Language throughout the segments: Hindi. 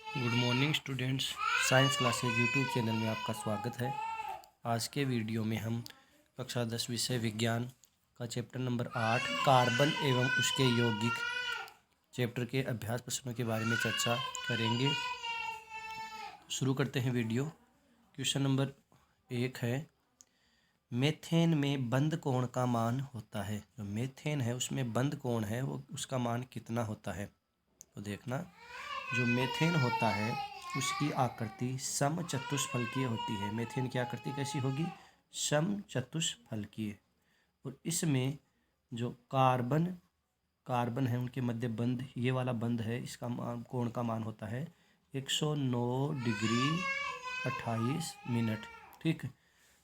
Good morning students. Science classes YouTube channel में आपका स्वागत है। आज के वीडियो में हम कक्षा 10 विषय विज्ञान का चैप्टर नंबर 8 कार्बन एवं उसके यौगिक चैप्टर के अभ्यास प्रश्नों के बारे में चर्चा करेंगे। शुरू करते हैं वीडियो। क्वेश्चन नंबर 1 है, मीथेन में बंध कोण का मान होता है। जो मीथेन है उसमें बंध कोण है वो उसका मान कितना होता है। तो देखना, जो मीथेन होता है उसकी आकृति समचतुष्फलकीय होती है। मीथेन की आकृति कैसी होगी? समचतुष्फलकीय। और इसमें जो कार्बन है उनके मध्य बंध, ये वाला बंध है, इसका कोण का मान होता है 109 डिग्री 28 मिनट। ठीक है,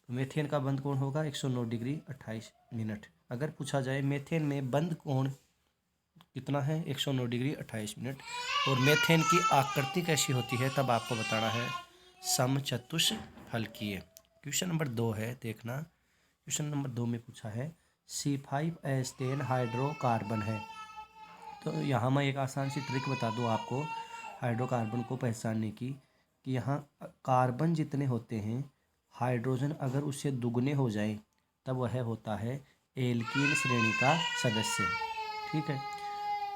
तो मीथेन का बंध कोण होगा 109 डिग्री 28 मिनट। अगर पूछा जाए मीथेन में बंध कोण कितना है, 109 डिग्री 28 मिनट, और मीथेन की आकृति कैसी होती है, तब आपको बताना है समचतुष्फलकीय। क्वेश्चन नंबर 2 है, देखना। क्वेश्चन नंबर 2 में पूछा है C5H10 हाइड्रोकार्बन है। तो यहाँ मैं एक आसान सी ट्रिक बता दूँ आपको हाइड्रोकार्बन को पहचानने की, कि यहाँ कार्बन जितने होते हैं, हाइड्रोजन अगर उससे दुगने हो जाए तब वह होता है एल्कीन श्रेणी का सदस्य। ठीक है,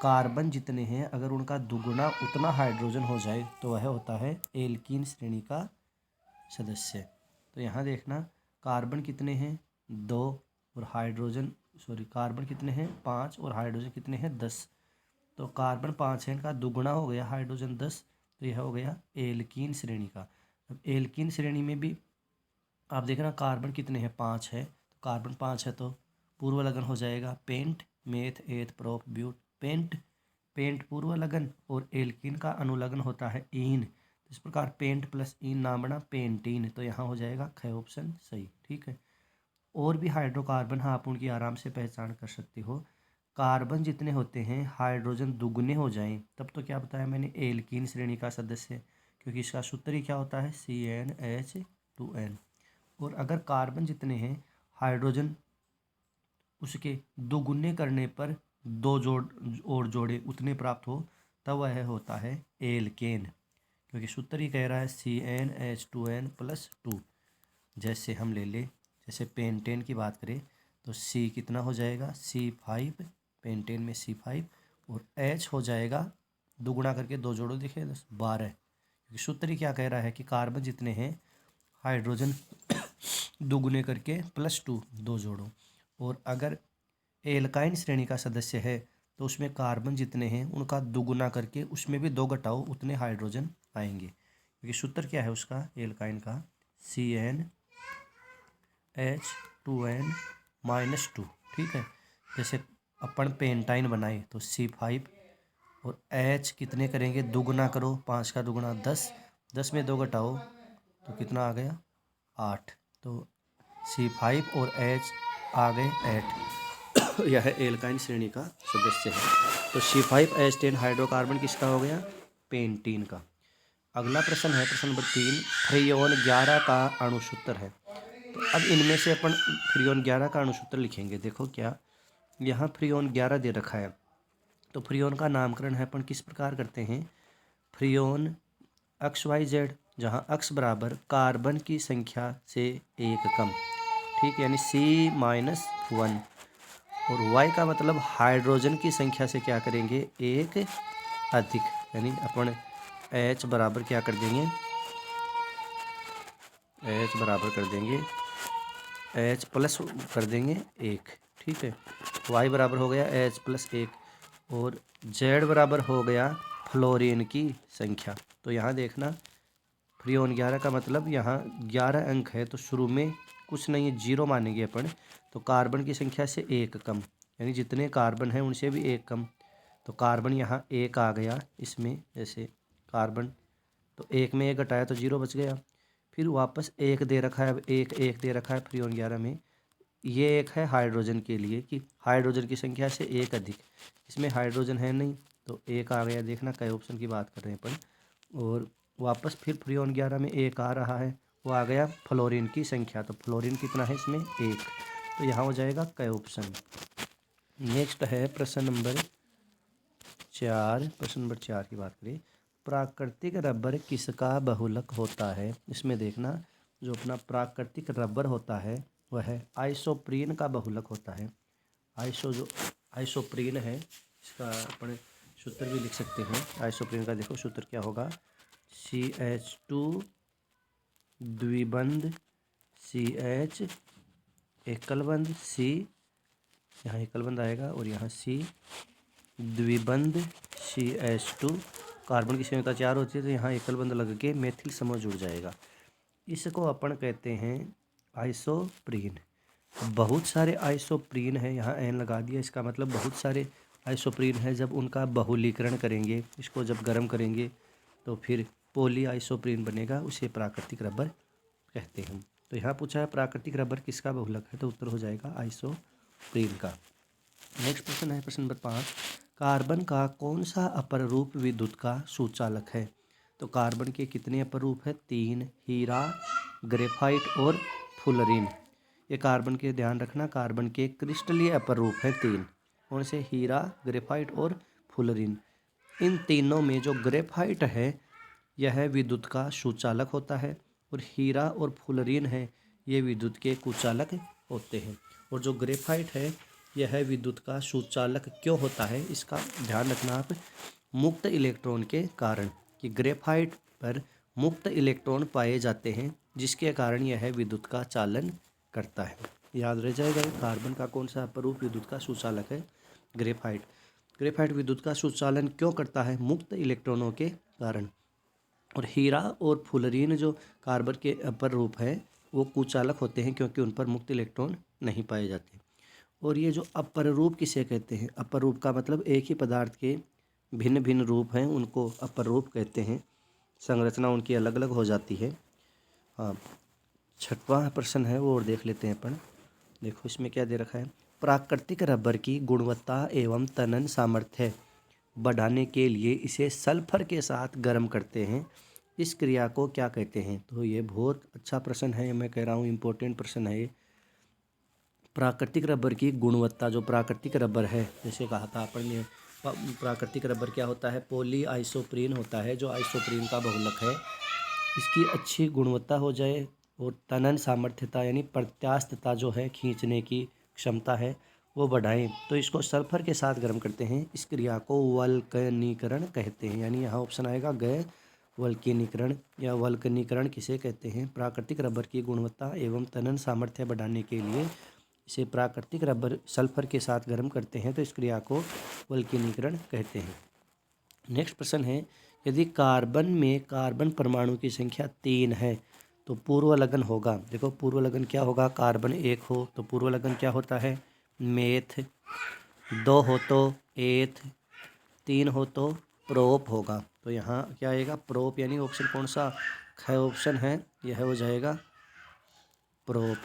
कार्बन जितने हैं अगर उनका दुगुना उतना हाइड्रोजन हो जाए तो वह होता है एल्कीन श्रेणी का सदस्य। तो यहाँ देखना, कार्बन कितने हैं? 2, और कार्बन कितने हैं? 5, और हाइड्रोजन कितने हैं? 10। तो कार्बन 5 है, इनका दुगुना हो गया हाइड्रोजन 10, तो यह हो गया एल्कीन श्रेणी का। अब एल्कीन श्रेणी में भी आप देखना कार्बन कितने हैं? 5 है, तो कार्बन 5 है तो पूर्व लगन हो जाएगा paint, meth, eth, prop, ब्यूट। Paint पूर्व लगन, और एल्कीन का अनुलग्न होता है ईन। तो इस प्रकार पेंट प्लस ईन नाम बना पेंटीन। तो यहाँ हो जाएगा ख ऑप्शन सही। ठीक है, और भी हाइड्रोकार्बन है, आप उनकी आराम से पहचान कर सकते हो। कार्बन जितने होते हैं हाइड्रोजन दुगने हो जाएं तब तो क्या बताया मैंने, एल्कीन श्रेणी का सदस्य, क्योंकि इसका सूत्र ही क्या होता है CnH2n। और अगर कार्बन जितने हैं हाइड्रोजन उसके दुगुने करने पर और जोड़े उतने प्राप्त हो तब वह होता है एल्केन, क्योंकि सूत्र ही कह रहा है CnH2n+2। जैसे हम ले ले, जैसे पेंटेन की बात करें तो C कितना हो जाएगा? C5, पेंटेन में C5, और H हो जाएगा दुगुना करके दो जोड़ो, देखिए 12, क्योंकि सूत्र ही क्या कह रहा है कि कार्बन जितने हैं हाइड्रोजन दुगुने करके +2 दो जोड़ो। और अगर एल्काइन श्रेणी का सदस्य है तो उसमें कार्बन जितने हैं उनका दुगुना करके उसमें भी 2 घटाओ, उतने हाइड्रोजन आएंगे, क्योंकि सूत्र क्या है उसका एल्काइन का CnH2n-2। ठीक है, जैसे अपन पेंटाइन बनाए तो C5 और H कितने करेंगे? दुगुना करो, 5 का दुगुना 10, 10 में 2 घटाओ तो कितना आ गया? 8। तो C5 और H आ गए 8। यह एल्काइन श्रेणी का सदस्य है। तो C5H10 हाइड्रोकार्बन किसका हो गया? पेंटीन का। अगला प्रश्न है, प्रश्न नंबर 3, फ्रियोन 11 का अणुसूत्र है। तो अब इनमें से अपन फ्रियोन 11 का अणुसूत्र लिखेंगे। देखो क्या, यहाँ फ्रियोन 11 दे रखा है, तो फ्रियोन का नामकरण है अपन किस प्रकार करते हैं? फ्रियोन XYZ, जहाँ x बराबर कार्बन की संख्या से 1 कम, ठीक, यानी C-1, और y का मतलब हाइड्रोजन की संख्या से क्या करेंगे? 1 अधिक, यानी अपन H बराबर क्या कर देंगे? H बराबर कर देंगे, H प्लस कर देंगे 1। ठीक है, y बराबर हो गया H+1, और Z बराबर हो गया फ्लोरीन की संख्या। तो यहाँ देखना, फ्रियोन 11 का मतलब यहाँ 11 अंक है, तो शुरू में कुछ नहीं है, 0 मानेंगे अपन। तो कार्बन की संख्या से 1 कम, यानी जितने कार्बन हैं उनसे भी 1 कम, तो कार्बन यहाँ 1 आ गया इसमें। जैसे कार्बन, तो 1 में 1 घटाया तो 0 बच गया। फिर वापस 1 दे रखा है, अब 1 दे रखा है फ्रियोन 11 में। ये 1 है हाइड्रोजन के लिए, कि हाइड्रोजन की संख्या से 1 अधिक, इसमें हाइड्रोजन है नहीं तो 1 आ गया। देखना कई ऑप्शन की बात कर रहे हैं अपन। और वापस फिर फ्रियोन 11 में 1 आ रहा है, वो आ गया फ्लोरीन की संख्या। तो फ्लोरीन कितना है इसमें? 1। तो यहाँ हो जाएगा कई ऑप्शन। नेक्स्ट है प्रश्न नंबर 4। प्रश्न नंबर 4 की बात करें प्राकृतिक रबर किसका बहुलक होता है? इसमें देखना, जो अपना प्राकृतिक रबर होता है वह आइसोप्रीन का बहुलक होता है। आइसोप्रीन है, इसका अपन सूत्र भी लिख सकते हैं। आइसोप्रीन का देखो सूत्र क्या होगा, CH2 द्विबंध CH एकल बंध C, यहाँ एकल बंध आएगा और यहाँ C द्विबंध CH2, कार्बन की संयोजकता 4 होती है तो यहाँ एकल बंध लग के मेथिल समूह जुड़ जाएगा। इसको अपन कहते हैं आइसोप्रीन। बहुत सारे आइसोप्रीन है, यहाँ एन लगा दिया, इसका मतलब बहुत सारे आइसोप्रीन है। जब उनका बहुलीकरण करेंगे, इसको जब गर्म करेंगे तो फिर पोली आइसोप्रीन बनेगा, उसे प्राकृतिक रबर कहते हैं। तो यहाँ पूछा है प्राकृतिक रबर किसका बहुलक है, तो उत्तर हो जाएगा आइसोप्रीन का। नेक्स्ट प्रश्न है प्रश्न नंबर 5, कार्बन का कौन सा अपर रूप विद्युत का सुचालक है? तो कार्बन के कितने अपर रूप है? 3, हीरा, ग्रेफाइट और फुलरीन। ये कार्बन के ध्यान रखना, कार्बन के क्रिस्टलीय अपर रूप है 3, कौन से? हीरा, ग्रेफाइट और फुलरीन। इन तीनों में जो ग्रेफाइट है यह विद्युत का सुचालक होता है, और हीरा और फुलरीन है ये विद्युत के कुचालक होते हैं। और जो ग्रेफाइट है यह विद्युत का सुचालक क्यों होता है, इसका ध्यान रखना आप, मुक्त इलेक्ट्रॉन के कारण, कि ग्रेफाइट पर मुक्त इलेक्ट्रॉन पाए जाते हैं जिसके कारण यह विद्युत का चालन करता है। याद रह जाएगा, कार्बन का कौन सा अपरूप विद्युत का सुचालक है? ग्रेफाइट। ग्रेफाइट विद्युत का सुचालन क्यों करता है? मुक्त इलेक्ट्रॉनों के कारण। और हीरा और फुलरीन जो कार्बन के अपर रूप है वो कुचालक होते हैं क्योंकि उन पर मुक्त इलेक्ट्रॉन नहीं पाए जाते। और ये जो अपर रूप किसे कहते हैं? अपर रूप का मतलब एक ही पदार्थ के भिन्न भिन्न रूप हैं, उनको अपर रूप कहते हैं। संरचना उनकी अलग अलग हो जाती है। हाँ, 6वां प्रश्न है वो और देख लेते हैं अपन। देखो इसमें क्या दे रखा है, प्राकृतिक रबर की गुणवत्ता एवं तनन सामर्थ्य बढ़ाने के लिए इसे सल्फर के साथ गर्म करते हैं, इस क्रिया को क्या कहते हैं? तो ये बहुत अच्छा प्रश्न है, मैं कह रहा हूँ इम्पोर्टेंट प्रश्न है ये। प्राकृतिक रबर की गुणवत्ता, जो प्राकृतिक रबर है, जैसे कहा था अपन ने, प्राकृतिक रबर क्या होता है? पॉली आइसोप्रीन होता है, जो आइसोप्रीन का बहुलक है। इसकी अच्छी गुणवत्ता हो जाए और तनन सामर्थ्यता यानी प्रत्यास्थता जो है, खींचने की क्षमता है, वो बढ़ाएं तो इसको सल्फर के साथ गर्म करते हैं। इस क्रिया को वल्कनीकरण कहते हैं। यानी यहाँ ऑप्शन आएगा गैर वल्कनीकरण या वल्कनीकरण किसे कहते हैं? प्राकृतिक रबर की गुणवत्ता एवं तनन सामर्थ्य बढ़ाने के लिए इसे प्राकृतिक रबर सल्फर के साथ गर्म करते हैं तो इस क्रिया को वल्कनीकरण कहते हैं। नेक्स्ट प्रश्न है, यदि कार्बन में कार्बन परमाणु की संख्या 3 है तो पूर्व लगन होगा। देखो पूर्व लगन क्या होगा? कार्बन 1 हो तो पूर्व लगन क्या होता है? मेथ। 2 हो तो एथ। 3 हो तो प्रोप होगा। तो यहाँ क्या आएगा? प्रोप, यानी ऑप्शन कौन सा ऑप्शन है? यह हो जाएगा प्रोप।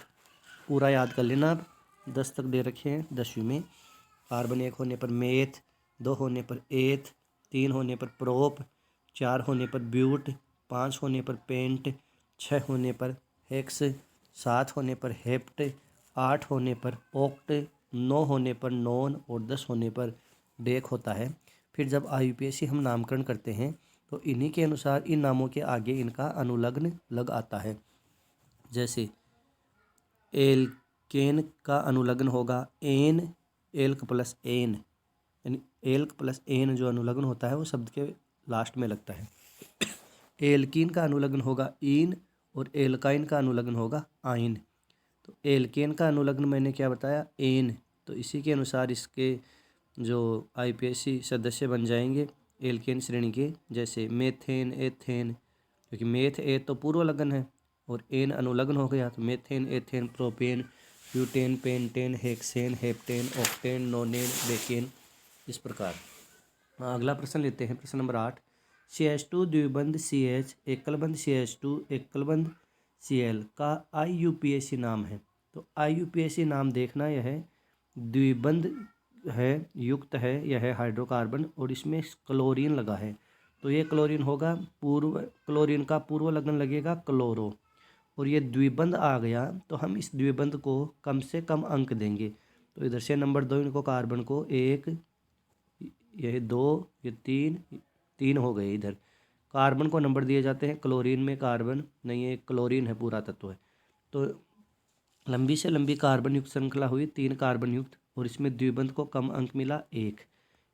पूरा याद कर लेना आप, 10 तक दे रखे हैं 10वीं में। कार्बन 1 होने पर मेथ, 2 होने पर एथ, 3 होने पर प्रोप, 4 होने पर ब्यूट, 5 होने पर पेंट, 6 होने पर हेक्स, 7 होने पर हेप्ट, 8 होने पर ओक्ट, 9 होने पर नॉन और 10 होने पर डेक होता है। फिर जब IUPAC हम नामकरण करते हैं तो इन्हीं के अनुसार इन नामों के आगे इनका अनुलग्न लग आता है। जैसे एल्केन का अनुलग्न होगा एन, एल्क प्लस एन, यानी एल्क प्लस एन जो अनुलग्न होता है वो शब्द के लास्ट में लगता है। एल्कीन का अनुलग्न होगा इन और एल्काइन का अनुलग्न होगा आइन। तो एल्केन का अनुलग्न मैंने क्या बताया? एन। तो इसी के अनुसार इसके जो IUPAC सदस्य बन जाएंगे एल्केन श्रेणी के, जैसे मेथेन, एथेन, क्योंकि मेथ ए तो पूर्व लगन है और एन अनुलग्न हो गया, तो methane, ethane, propane, butane, pentane, hexane, heptane, octane, नोनेन, decane, इस प्रकार। अगला प्रश्न लेते हैं, प्रश्न number 8, CH2 द्विबंध CH एकलबंध CH2 एकलबंध Cl का IUPAC नाम है। तो IUPAC नाम देखना, यह द्विबंध है, युक्त है, यह है हाइड्रोकार्बन और इसमें क्लोरीन लगा है। तो ये क्लोरीन होगा, क्लोरीन का पूर्व लगन लगेगा क्लोरो, और ये द्विबंध आ गया तो हम इस द्विबंध को कम से कम अंक देंगे। तो इधर से नंबर 2 इनको कार्बन को 1, यह 2, ये 3 हो गए इधर, कार्बन को नंबर दिए जाते हैं, क्लोरीन में कार्बन नहीं है, क्लोरीन है, पूरा तत्व है। तो लंबी से लंबी कार्बन युक्त श्रृंखला हुई 3 कार्बन युक्त, और इसमें द्विबंध को कम अंक मिला 1।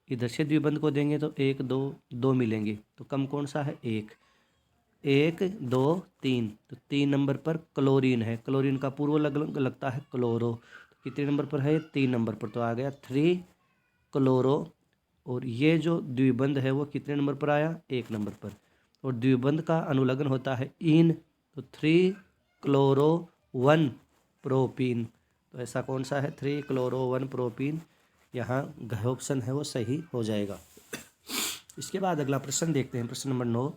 इधर से द्विबंध को देंगे तो 1 2 2 मिलेंगे, तो कम कौन सा है 1 1 2 3, तो 3 नंबर पर क्लोरीन है। क्लोरीन का पूर्व लगता है क्लोरो, तो कितने नंबर पर है 3 नंबर पर, तो आ गया 3 क्लोरो। और ये जो द्विबंध है वो कितने नंबर पर आया 1 नंबर पर, और द्विबंध का अनुलग्न होता है इन, तो 3 क्लोरो 1 प्रोपीन। तो ऐसा कौन सा है 3 क्लोरो 1 प्रोपीन, यहाँ घ ऑप्शन है वो सही हो जाएगा। इसके बाद अगला प्रश्न देखते हैं, प्रश्न नंबर 9।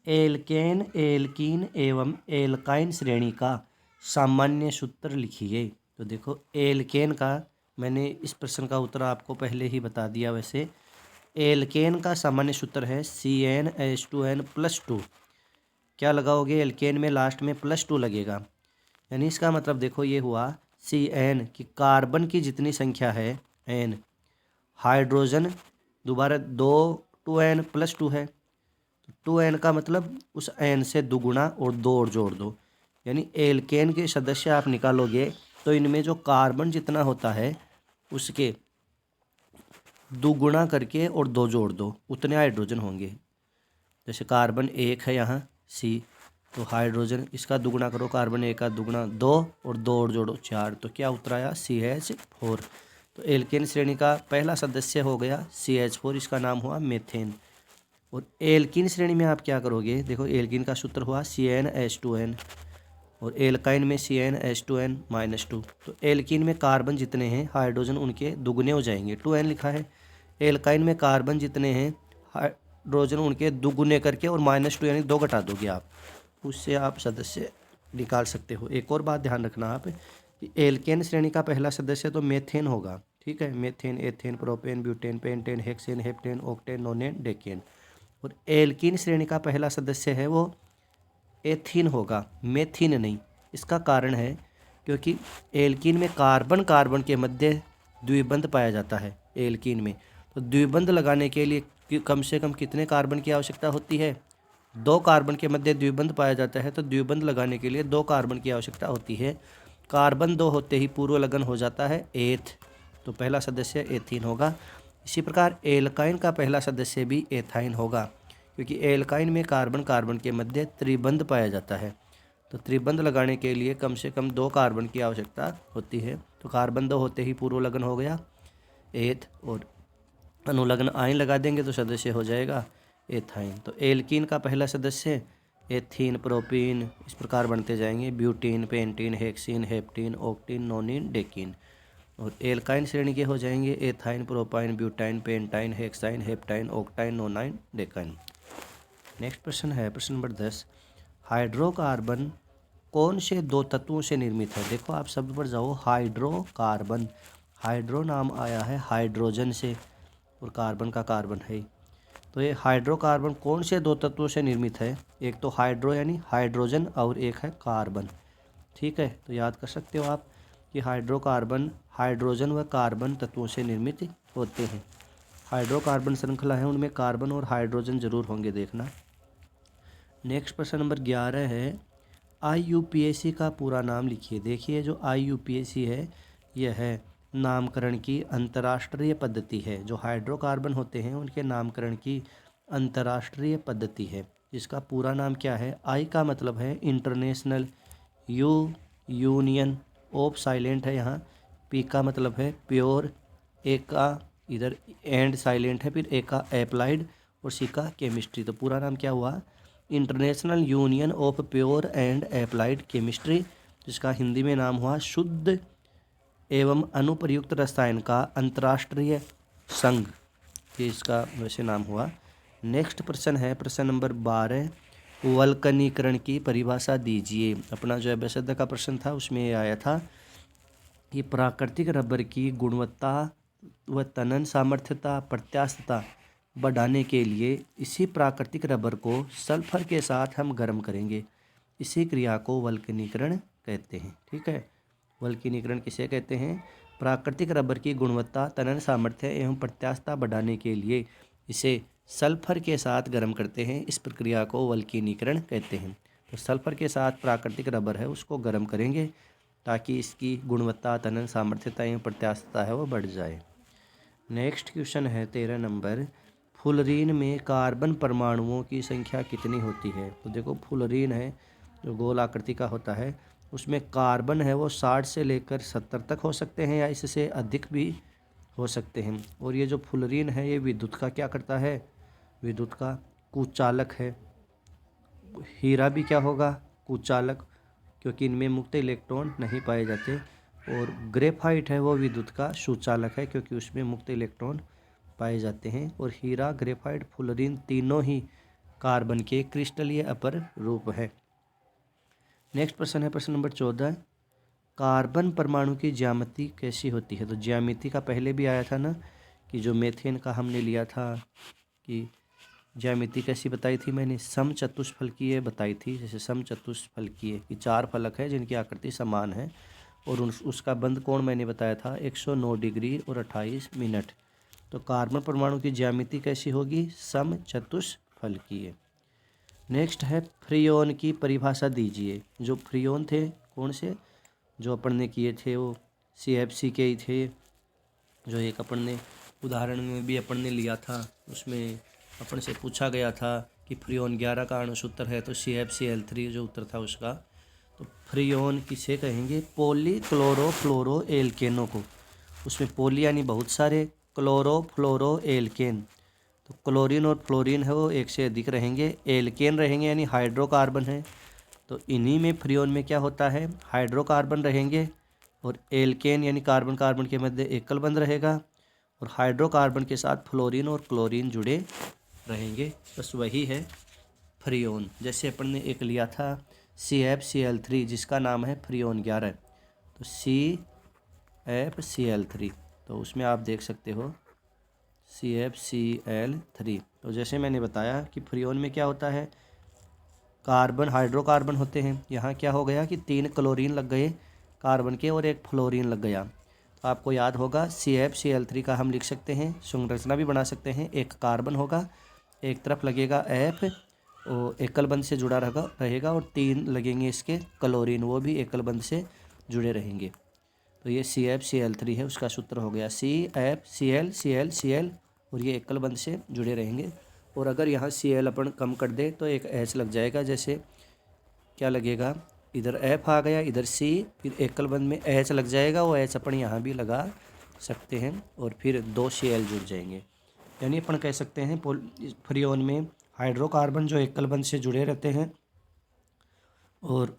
एल्केन एल्कीन एवं एल्काइन श्रेणी का सामान्य सूत्र लिखिए। तो देखो एल्केन का, मैंने इस प्रश्न का उत्तर आपको पहले ही बता दिया। वैसे एल्केन का सामान्य सूत्र है CnH2n+2। क्या लगाओगे एल्केन में, लास्ट में +2 लगेगा, यानी इसका मतलब देखो ये हुआ Cn कि कार्बन की जितनी संख्या है n, हाइड्रोजन दोबारा 2n+2 है, तो 2n का मतलब उस n से दुगुना और 2 और जोड़ दो, यानी एल्केन के सदस्य आप निकालोगे तो इनमें जो कार्बन जितना होता है उसके दुगुना करके और 2 जोड़ दो, उतने हाइड्रोजन होंगे। जैसे कार्बन 1 है यहाँ C, तो हाइड्रोजन इसका दुगुना करो, कार्बन 1 का दुगुना 2 और 2 और जोड़ो 4, तो क्या उत्तर आया CH4। तो एल्केन श्रेणी का पहला सदस्य हो गया CH4, इसका नाम हुआ मेथेन। और एल्कीन श्रेणी में आप क्या करोगे, देखो एल्कीन का सूत्र हुआ CnH2n, और एल्काइन में CnH2n-2। तो एल्कीन में कार्बन जितने हैं हाइड्रोजन उनके दुगने हो जाएंगे, 2n लिखा है। एल्काइन में कार्बन जितने हैं हाइड्रोजन उनके दुगुने करके और -2 यानी 2 घटा दोगे आप, उससे आप सदस्य निकाल सकते हो। एक और बात ध्यान रखना आप कि एल्केन श्रेणी का पहला सदस्य तो मेथेन होगा, ठीक है, methane, ethane, propane, butane, pentane, hexane, heptane, octane, नोनेन, decane. और एल्कीन श्रेणी का पहला सदस्य है वो एथीन होगा, मेथीन नहीं। इसका कारण है क्योंकि एल्कीन में कार्बन कार्बन के मध्य द्विबंध पाया जाता है एल्कीन में, तो द्विबंध लगाने के लिए कम से कम कितने कार्बन की आवश्यकता होती है, 2 कार्बन के मध्य द्विबंध पाया जाता है, तो द्विबंध लगाने के लिए 2 कार्बन की आवश्यकता होती है। कार्बन 2 होते ही पूर्व लगन हो जाता है एथ, तो पहला सदस्य एथीन होगा। इसी प्रकार एल्काइन का पहला सदस्य भी एथाइन होगा, क्योंकि एल्काइन में कार्बन कार्बन के मध्य त्रिबंध पाया जाता है, तो त्रिबंध लगाने के लिए कम से कम 2 कार्बन की आवश्यकता होती है। तो कार्बन 2 होते ही पूर्व लगन हो गया एथ, और अनुलग्न आइन लगा देंगे तो सदस्य हो जाएगा एथाइन। तो एल्कीन का पहला सदस्य एथीन, प्रोपीन, इस प्रकार बनते जाएंगे, butene, pentene, hexene, heptene, octene, nonene, decene. और एल्काइन श्रेणी के हो जाएंगे ethyne, propyne, butyne, pentyne, hexyne, heptyne, octyne, nonyne, decyne. Next प्रश्न है प्रश्न नंबर 10। हाइड्रोकार्बन कौन से 2 तत्वों से निर्मित है। देखो आप शब्द पर जाओ, हाइड्रोकार्बन, हाइड्रो नाम आया है हाइड्रोजन से, और कार्बन का कार्बन है, तो ये हाइड्रोकार्बन कौन से 2 तत्वों से निर्मित है। एक तो हाइड्रो यानी हाइड्रोजन, और एक है कार्बन, ठीक है। तो याद कर सकते हो आप कि हाइड्रोकार्बन हाइड्रोजन व कार्बन तत्वों से निर्मित होते हैं। हाइड्रोकार्बन श्रृंखला है उनमें कार्बन और हाइड्रोजन जरूर होंगे, देखना। नेक्स्ट प्रश्न नंबर 11 है, IUPAC का पूरा नाम लिखिए। देखिए जो IUPAC है यह है नामकरण की अंतर्राष्ट्रीय पद्धति है, जो हाइड्रोकार्बन होते हैं उनके नामकरण की अंतर्राष्ट्रीय पद्धति है। इसका पूरा नाम क्या है, I का मतलब है international, U union, of silent है यहाँ, P का मतलब है प्योर, A का इधर एंड साइलेंट है, फिर A का अप्लाइड, और C का केमिस्ट्री। तो पूरा नाम क्या हुआ, international union of pure and applied chemistry, जिसका हिंदी में नाम हुआ शुद्ध एवं अनुप्रयुक्त रसायन का अंतर्राष्ट्रीय संघ, ये इसका वैसे नाम हुआ। नेक्स्ट प्रश्न है प्रश्न नंबर 12, वल्कनीकरण की परिभाषा दीजिए। अपना जो अभ्यासद का प्रश्न था उसमें ये आया था कि प्राकृतिक रबर की गुणवत्ता व तनन सामर्थ्यता प्रत्यास्थता बढ़ाने के लिए इसी प्राकृतिक रबर को सल्फर के साथ हम गर्म करेंगे, इसी क्रिया को वल्कनीकरण कहते हैं, ठीक है। वल्कनीकरण किसे कहते हैं, प्राकृतिक रबर की गुणवत्ता, तनन सामर्थ्य एवं प्रत्यास्थता बढ़ाने के लिए इसे सल्फर के साथ गर्म करते हैं। इस प्रक्रिया को वल्कनीकरण कहते हैं। तो सल्फर के साथ प्राकृतिक रबर है उसको गर्म करेंगे ताकि इसकी गुणवत्ता, तनन सामर्थ्यता एवं प्रत्यास्थता है वो बढ़ जाए। नेक्स्ट क्वेश्चन है 13 नंबर, फुलरीन में कार्बन परमाणुओं की संख्या कितनी होती है? तो देखो फुलरीन है जो गोल आकृति का होता है, उसमें कार्बन है वो 60 से लेकर 70 तक हो सकते हैं या इससे अधिक भी हो सकते हैं। और ये जो फुलरीन है ये विद्युत का क्या करता है? विद्युत का कुचालक है। हीरा भी क्या होगा? कुचालक, क्योंकि इनमें मुक्त इलेक्ट्रॉन नहीं पाए जाते। और ग्रेफाइट है वो विद्युत का सुचालक है क्योंकि उसमें मुक्त इलेक्ट्रॉन पाए जाते हैं। और हीरा, ग्रेफाइट, फुलरीन तीनों ही कार्बन के क्रिस्टलीय अपर रूप है। नेक्स्ट प्रश्न है प्रश्न नंबर 14, कार्बन परमाणु की ज्यामिति कैसी होती है? तो ज्यामिति का पहले भी आया था ना कि जो मेथेन का हमने लिया था कि ज्यामिति कैसी बताई थी मैंने? समचतुष्फलकीय बताई थी। जैसे समचतुष्फलकीय कि 4 फलक है जिनकी आकृति समान है और उसका बंद कोण मैंने बताया था 109 डिग्री और 28 मिनट। तो कार्बन परमाणु की ज्यामिति कैसी होगी? समचतुष्फलकीय। नेक्स्ट है फ्रियोन की परिभाषा दीजिए। जो फ्रियोन थे कौन से जो अपन ने किए थे वो CFC के ही थे। जो एक अपन ने उदाहरण में भी अपन ने लिया था, उसमें अपन से पूछा गया था कि फ्रियोन 11 का अणु सूत्र है तो CFCl3 जो उत्तर था उसका। तो फ्रियोन किसे कहेंगे? पॉलीक्लोरोफ्लोरो एल्केनों को। उसमें पोली यानी बहुत सारे, क्लोरोफ्लोरो एल्केन। तो क्लोरीन और फ्लोरीन है वो एक से अधिक रहेंगे। एल्केन रहेंगे यानी हाइड्रोकार्बन है। तो इन्हीं में फ्रियोन में क्या होता है? हाइड्रोकार्बन रहेंगे और एल्केन यानी कार्बन कार्बन के मध्य एकल बंध रहेगा और हाइड्रोकार्बन के साथ फ्लोरीन और क्लोरीन जुड़े रहेंगे। बस वही है फ्रियोन। जैसे अपन ने एक लिया था CFCl3 जिसका नाम है फ्रियोन 11। तो CFCl3 तो उसमें आप देख सकते हो CFCl3। तो जैसे मैंने बताया कि फ्रियोन में क्या होता है? कार्बन हाइड्रोकार्बन होते हैं। यहाँ क्या हो गया कि 3 क्लोरीन लग गए कार्बन के और 1 फ्लोरीन लग गया। तो आपको याद होगा CFCl3 का हम लिख सकते हैं, संरचना भी बना सकते हैं। एक कार्बन होगा, एक तरफ लगेगा F और एकल बंध से जुड़ा रहेगा और 3 लगेंगे इसके क्लोरीन, वो भी एकल बंध से जुड़े रहेंगे। तो ये CFCl3 है, उसका सूत्र हो गया CFCl और ये एकल बंध से जुड़े रहेंगे। और अगर यहाँ Cl अपन कम कर दे तो एक H लग जाएगा। जैसे क्या लगेगा? इधर F आ गया, इधर C, फिर एकल बंध में H लग जाएगा, वो H अपन यहाँ भी लगा सकते हैं और फिर 2 Cl जुड़ जाएंगे। यानी अपन कह सकते हैं फ्रियोन में हाइड्रोकार्बन जो एकल बंध से जुड़े रहते हैं और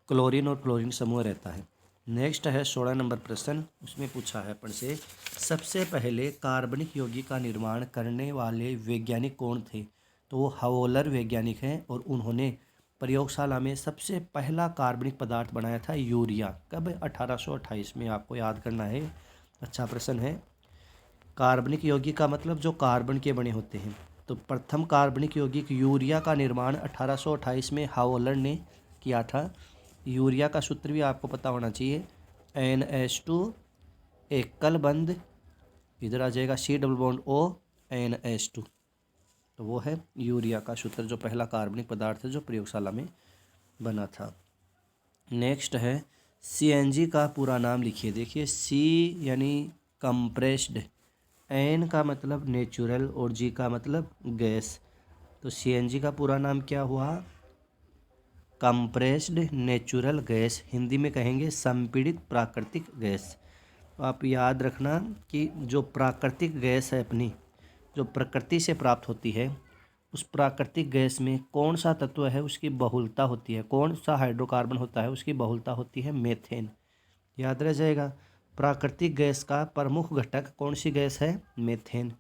क्लोरीन और फ्लोरीन समूह रहता है। नेक्स्ट है 16 नंबर प्रश्न। उसमें पूछा है अपन से, सबसे पहले कार्बनिक यौगिक का निर्माण करने वाले वैज्ञानिक कौन थे? तो वो हवोलर वैज्ञानिक हैं और उन्होंने प्रयोगशाला में सबसे पहला कार्बनिक पदार्थ बनाया था यूरिया। कब? 1828 में। आपको याद करना है, अच्छा प्रश्न है। कार्बनिक यौगिक का मतलब जो कार्बन के बने होते हैं। तो प्रथम कार्बनिक यौगिक यूरिया का निर्माण 1828 में हावोलर ने किया था। यूरिया का सूत्र भी आपको पता होना चाहिए, NH2 एकल बंध, इधर आ जाएगा C double bond O NH2। तो वो है यूरिया का सूत्र, जो पहला कार्बनिक पदार्थ है जो प्रयोगशाला में बना था। नेक्स्ट है CNG का पूरा नाम लिखिए। देखिए C यानी कंप्रेस्ड, N का मतलब नेचुरल और G का मतलब गैस। तो CNG का पूरा नाम क्या हुआ? Compressed natural gas. हिंदी में कहेंगे संपीड़ित प्राकृतिक गैस। तो आप याद रखना कि जो प्राकृतिक गैस है अपनी, जो प्रकृति से प्राप्त होती है, उस प्राकृतिक गैस में कौन सा तत्व है उसकी बहुलता होती है, कौन सा हाइड्रोकार्बन होता है उसकी बहुलता होती है मेथेन। याद रह जाएगा। प्राकृतिक गैस का प्रमुख घटक कौन सी गैस है? मेथेन।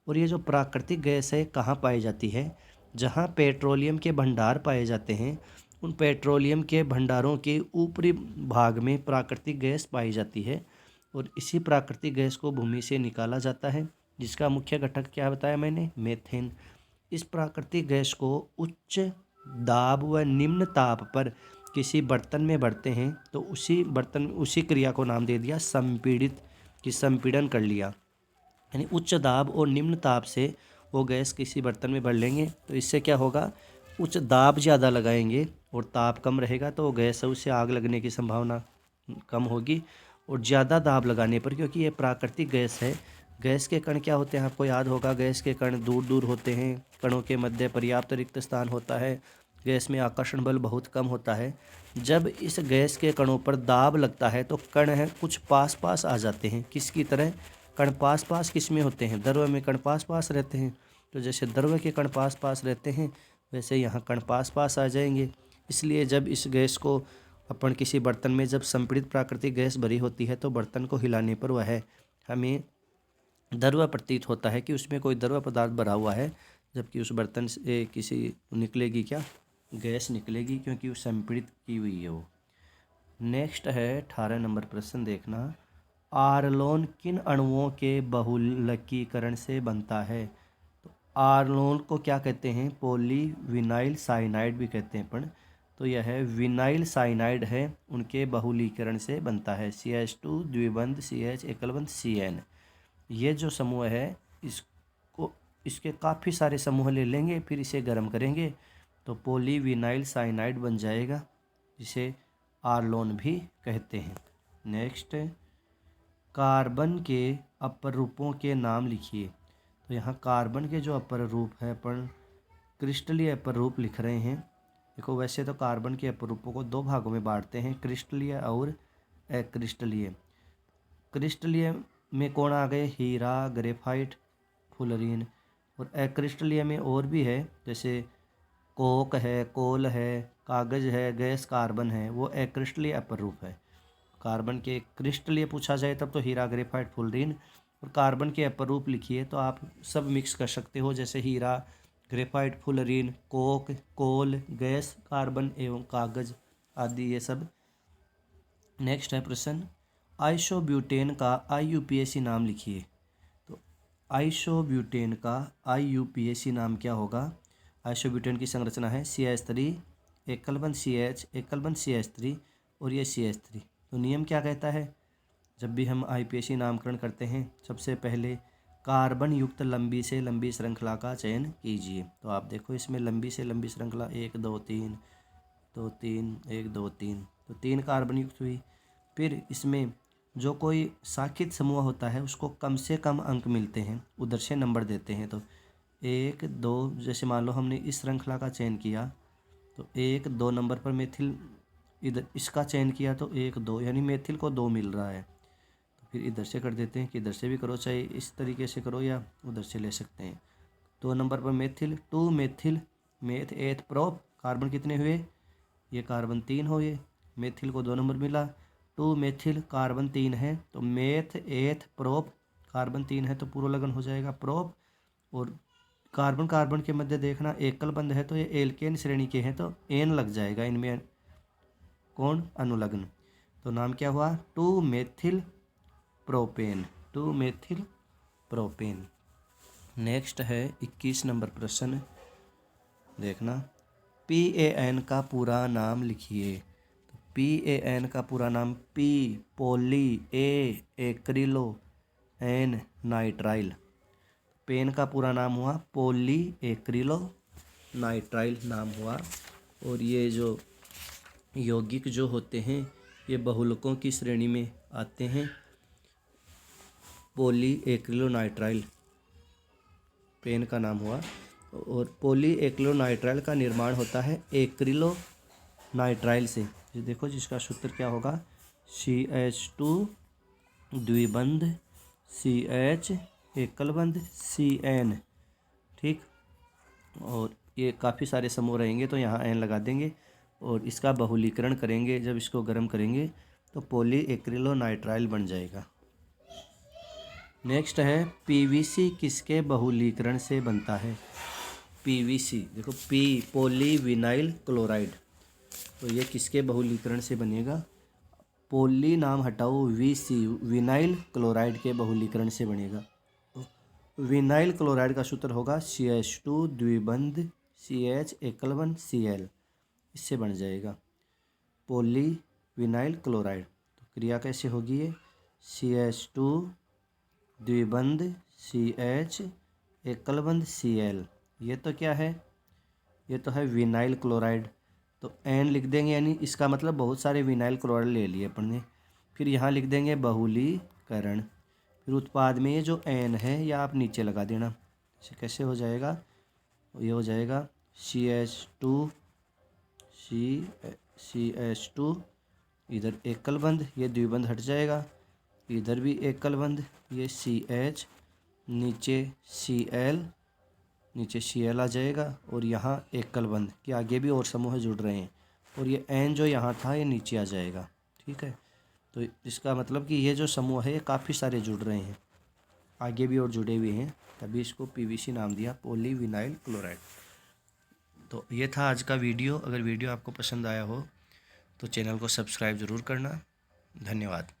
और ये जो प्राकृतिक गैस है कहाँ पाई जाती है? जहाँ पेट्रोलियम के भंडार पाए जाते हैं, उन पेट्रोलियम के भंडारों के ऊपरी भाग में प्राकृतिक गैस पाई जाती है और इसी प्राकृतिक गैस को भूमि से निकाला जाता है, जिसका मुख्य घटक क्या बताया मैंने? मेथेन। इस प्राकृतिक गैस को उच्च दाब व निम्न ताप पर किसी बर्तन में भरते हैं तो उसी क्रिया को नाम दे दिया संपीड़ित, कि संपीड़न कर लिया। यानी उच्च दाब और निम्न ताप से वो गैस किसी बर्तन में भर लेंगे। तो इससे क्या होगा, उच्च दाब ज़्यादा लगाएंगे और ताप कम रहेगा तो गैस है उससे आग लगने की संभावना कम होगी। और ज़्यादा दाब लगाने पर, क्योंकि ये प्राकृतिक गैस है, गैस के कण क्या होते हैं आपको याद होगा, गैस के कण दूर दूर होते हैं, कणों के मध्य पर्याप्त रिक्त स्थान होता है, गैस में आकर्षण बल बहुत कम होता है। जब इस गैस के कणों पर दाब लगता है तो कण है कुछ पास पास आ जाते हैं। किसकी तरह, कण पास पास किस में होते हैं, द्रव्य में कण पास पास रहते हैं। तो जैसे द्रव्य के कण पास पास रहते हैं वैसे यहाँ कण पास पास आ जाएंगे। इसलिए जब इस गैस को अपन किसी बर्तन में जब संपीड़ित प्राकृतिक गैस भरी होती है तो बर्तन को हिलाने पर वह हमें द्रव्य प्रतीत होता है कि उसमें कोई द्रव्य पदार्थ भरा हुआ है, जबकि उस बर्तन से किसी निकलेगी क्या, गैस निकलेगी, क्योंकि वो संपीड़ित की हुई है वो। नेक्स्ट है 18 नंबर प्रश्न देखना, आर्लोन किन अणुओं के बहुलकीकरण से बनता है। तो आर्लोन को क्या कहते हैं, पॉलीविनाइल साइनाइड भी कहते हैं अपन। तो यह विनाइल साइनाइड है, उनके बहुलीकरण से बनता है। CH2 द्विबंध CH एकल बंध CN। ये जो समूह है इसको, इसके काफ़ी सारे समूह ले लेंगे, फिर इसे गर्म करेंगे तो पॉलीविनाइल साइनाइड बन जाएगा, जिसे आर्लोन भी कहते हैं। नेक्स्ट, कार्बन के अपर रूपों के नाम लिखिए। तो यहाँ कार्बन के जो अपर रूप है अपन क्रिस्टलीय अपर रूप लिख रहे हैं। देखो वैसे तो कार्बन के अपर रूपों को दो भागों में बांटते हैं, क्रिस्टलीय और अक्रिस्टलीय। क्रिस्टलीय में कौन आ गए, हीरा, ग्रेफाइट, फुलरीन। और अक्रिस्टलीय में और भी है, जैसे कोक है, कोल है, कागज़ है, गैस कार्बन है, वो अक्रिस्टलीय अपर रूप है। कार्बन के क्रिस्टलीय पूछा जाए तब तो हीरा, ग्रेफाइट, फुलरीन। और कार्बन के अपर रूप लिखिए तो आप सब मिक्स कर सकते हो, जैसे हीरा, ग्रेफाइट, फुलरीन, कोक, कोल, गैस कार्बन एवं कागज़ आदि ये सब। नेक्स्ट है प्रश्न, आइसोब्यूटेन का IUPAC नाम लिखिए। तो आइसोब्यूटेन का IUPAC नाम क्या होगा। आइसोब्यूटेन की संरचना है CH3 एकल बंध CH एकल बंध CH3 और ये CH3। तो नियम क्या कहता है, जब भी हम IUPAC नामकरण करते हैं सबसे पहले कार्बन युक्त लंबी से लंबी श्रृंखला का चयन कीजिए। तो आप देखो इसमें लंबी से लंबी श्रृंखला 1 2 3 2 3 1 2 3, तो 3 कार्बन युक्त हुई। फिर इसमें जो कोई साखित समूह होता है उसको कम से कम अंक मिलते हैं, उधर से नंबर देते हैं। तो 1 2, जैसे मान लो हमने इस श्रृंखला का चयन किया तो 1 2 नंबर पर मेथिल, इधर इसका चयन किया तो 1 2, यानी मेथिल को 2 मिल रहा है। तो फिर इधर से कर देते हैं कि इधर से भी करो, चाहे इस तरीके से करो या उधर से ले सकते हैं। 2 नंबर पर methyl, 2 methyl, meth eth prop, carbon कितने हुए, ये कार्बन 3 हुए, मेथिल को 2 नंबर मिला। 2 मेथिल कार्बन 3 है तो मेथ एथ प्रोप, कार्बन 3 है तो पूर्व लगन हो जाएगा प्रोप। और कार्बन कार्बन के मध्य देखना एकल बंध है तो ये एल्केन श्रेणी के हैं तो एन लग जाएगा इनमें, कौन, अनुलग्न। तो नाम क्या हुआ, 2 methyl propane, 2 methyl propane. Next है 21 नंबर प्रश्न देखना, PAN का पूरा नाम लिखिए। तो PAN का पूरा नाम P poly, A acrylo, N nitrile. PAN का पूरा नाम हुआ पॉली एक्रिलो नाइट्राइल नाम हुआ। और ये जो यौगिक जो होते हैं ये बहुलकों की श्रेणी में आते हैं, पॉली एक्रिलो नाइट्राइल पेन का नाम हुआ। और पॉली एक्रिलो नाइट्राइल का निर्माण होता है एक्रिलो नाइट्राइल से। ये देखो जिसका सूत्र क्या होगा, CH2 द्विबंध CH एकल बंध CN, ठीक। और ये काफ़ी सारे समूह रहेंगे तो यहाँ N लगा देंगे और इसका बहुलीकरण करेंगे, जब इसको गर्म करेंगे तो पॉली एक्रिलो नाइट्राइल बन जाएगा। नेक्स्ट है PVC किसके बहुलीकरण से बनता है। PVC देखो P पॉलीविनाइल क्लोराइड, तो ये किसके बहुलीकरण से बनेगा, पॉली नाम हटाओ VC विनाइल क्लोराइड के बहुलीकरण से बनेगा। विनाइल क्लोराइड का सूत्र होगा CH2 द्विबंध CH एकल बंध Cl, इससे बन जाएगा पॉली विनाइल क्लोराइड। तो क्रिया कैसे होगी, ये CH2 द्विबंध CH एकल बंध Cl। ये तो क्या है, ये तो है विनाइल क्लोराइड। तो एन लिख देंगे, यानी इसका मतलब बहुत सारे विनाइल क्लोराइड ले लिए अपन ने। फिर यहाँ लिख देंगे बहुलीकरण। फिर उत्पाद में ये जो एन है यह आप नीचे लगा देना। इसे कैसे हो जाएगा, ये हो जाएगा CH2 CH2, इधर एकल बंध, ये द्विबंध हट जाएगा, इधर भी एकल बंध, ये CH, नीचे Cl, नीचे Cl आ जाएगा, और यहाँ एकल बंध के आगे भी और समूह जुड़ रहे हैं, और ये N जो यहाँ था ये नीचे आ जाएगा। ठीक है, तो इसका मतलब कि ये जो समूह है ये काफ़ी सारे जुड़ रहे हैं, आगे भी और जुड़े हुए हैं, तभी इसको PVC नाम दिया, पॉलीविनाइल क्लोराइड। तो ये था आज का वीडियो। अगर वीडियो आपको पसंद आया हो तो चैनल को सब्सक्राइब ज़रूर करना। धन्यवाद।